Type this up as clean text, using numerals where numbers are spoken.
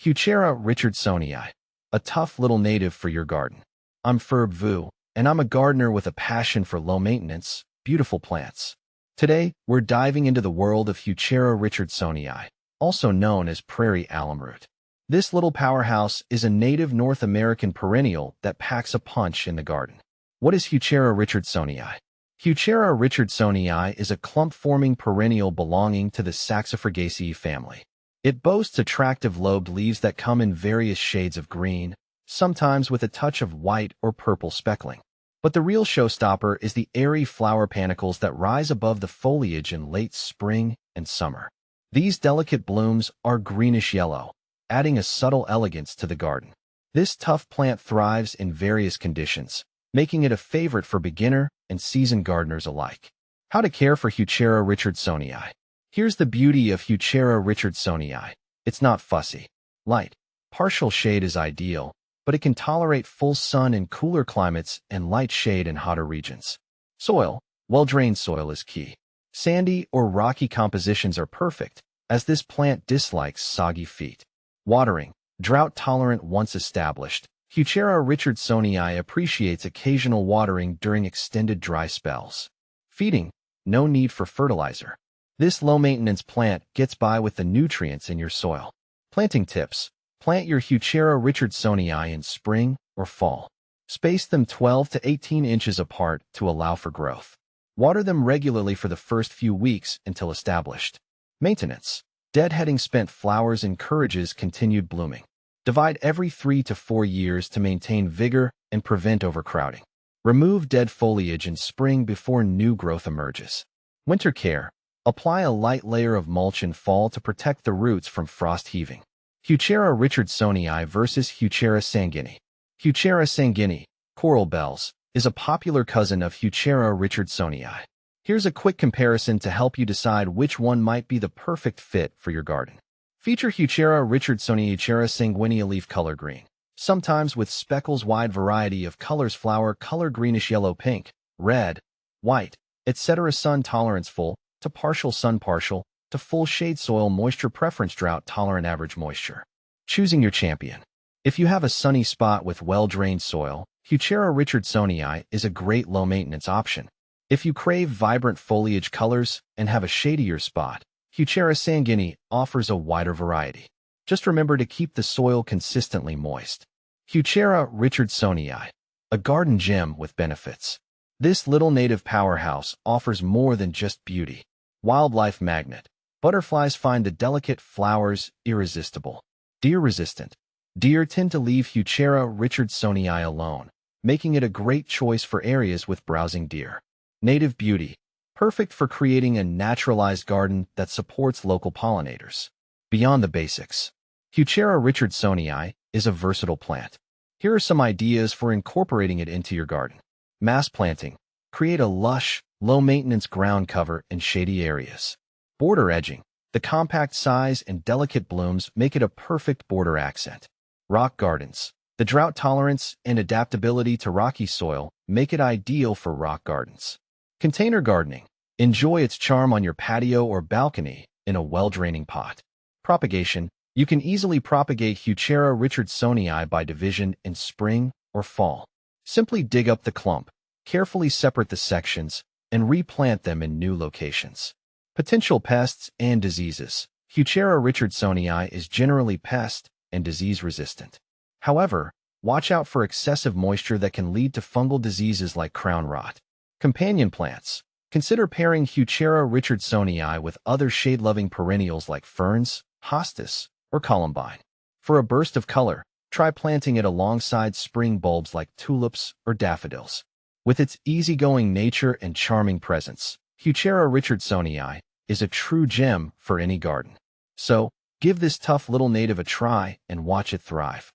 Heuchera Richardsonii, a tough little native for your garden. I'm Ferb Vu, and I'm a gardener with a passion for low-maintenance, beautiful plants. Today, we're diving into the world of Heuchera Richardsonii, also known as prairie alumroot. This little powerhouse is a native North American perennial that packs a punch in the garden. What is Heuchera Richardsonii? Heuchera Richardsonii is a clump-forming perennial belonging to the Saxifragaceae family. It boasts attractive lobed leaves that come in various shades of green, sometimes with a touch of white or purple speckling. But the real showstopper is the airy flower panicles that rise above the foliage in late spring and summer. These delicate blooms are greenish-yellow, adding a subtle elegance to the garden. This tough plant thrives in various conditions, making it a favorite for beginner and seasoned gardeners alike. How to care for Heuchera Richardsonii. Here's the beauty of Heuchera Richardsonii. It's not fussy. Light, partial shade is ideal, but it can tolerate full sun in cooler climates and light shade in hotter regions. Soil, well-drained soil is key. Sandy or rocky compositions are perfect, as this plant dislikes soggy feet. Watering, drought-tolerant once established. Heuchera Richardsonii appreciates occasional watering during extended dry spells. Feeding, no need for fertilizer. This low-maintenance plant gets by with the nutrients in your soil. Planting tips. Plant your Heuchera Richardsonii in spring or fall. Space them 12 to 18 inches apart to allow for growth. Water them regularly for the first few weeks until established. Maintenance. Deadheading spent flowers encourages continued blooming. Divide every 3 to 4 years to maintain vigor and prevent overcrowding. Remove dead foliage in spring before new growth emerges. Winter care. Apply a light layer of mulch in fall to protect the roots from frost heaving. Heuchera Richardsonii versus Heuchera sanguinea. Heuchera sanguinea, coral bells, is a popular cousin of Heuchera Richardsonii. Here's a quick comparison to help you decide which one might be the perfect fit for your garden. Feature Heuchera Richardsonii. Heuchera sanguinea leaf color green, sometimes with speckles. Wide variety of colors. Flower color greenish yellow, pink, red, white, etc. Sun tolerance full to partial sun, partial to full shade. Soil moisture preference, drought tolerant, average moisture. Choosing your champion. If you have a sunny spot with well-drained soil, Heuchera Richardsonii is a great low-maintenance option. If you crave vibrant foliage colors and have a shadier spot, Heuchera sanguinea offers a wider variety. Just remember to keep the soil consistently moist. Heuchera Richardsonii, a garden gem with benefits. This little native powerhouse offers more than just beauty. Wildlife magnet. Butterflies find the delicate flowers irresistible. Deer-resistant. Deer tend to leave Heuchera Richardsonii alone, making it a great choice for areas with browsing deer. Native beauty. Perfect for creating a naturalized garden that supports local pollinators. Beyond the basics. Heuchera Richardsonii is a versatile plant. Here are some ideas for incorporating it into your garden. Mass planting. Create a lush, low-maintenance ground cover in shady areas. Border edging. The compact size and delicate blooms make it a perfect border accent. Rock gardens. The drought tolerance and adaptability to rocky soil make it ideal for rock gardens. Container gardening. Enjoy its charm on your patio or balcony in a well-draining pot. Propagation. You can easily propagate Heuchera Richardsonii by division in spring or fall. Simply dig up the clump, carefully separate the sections, and replant them in new locations. Potential pests and diseases. Heuchera Richardsonii is generally pest and disease resistant. However, watch out for excessive moisture that can lead to fungal diseases like crown rot. Companion plants. Consider pairing Heuchera Richardsonii with other shade-loving perennials like ferns, hostas, or columbine. For a burst of color, try planting it alongside spring bulbs like tulips or daffodils. With its easygoing nature and charming presence, Heuchera Richardsonii is a true gem for any garden. So, give this tough little native a try and watch it thrive.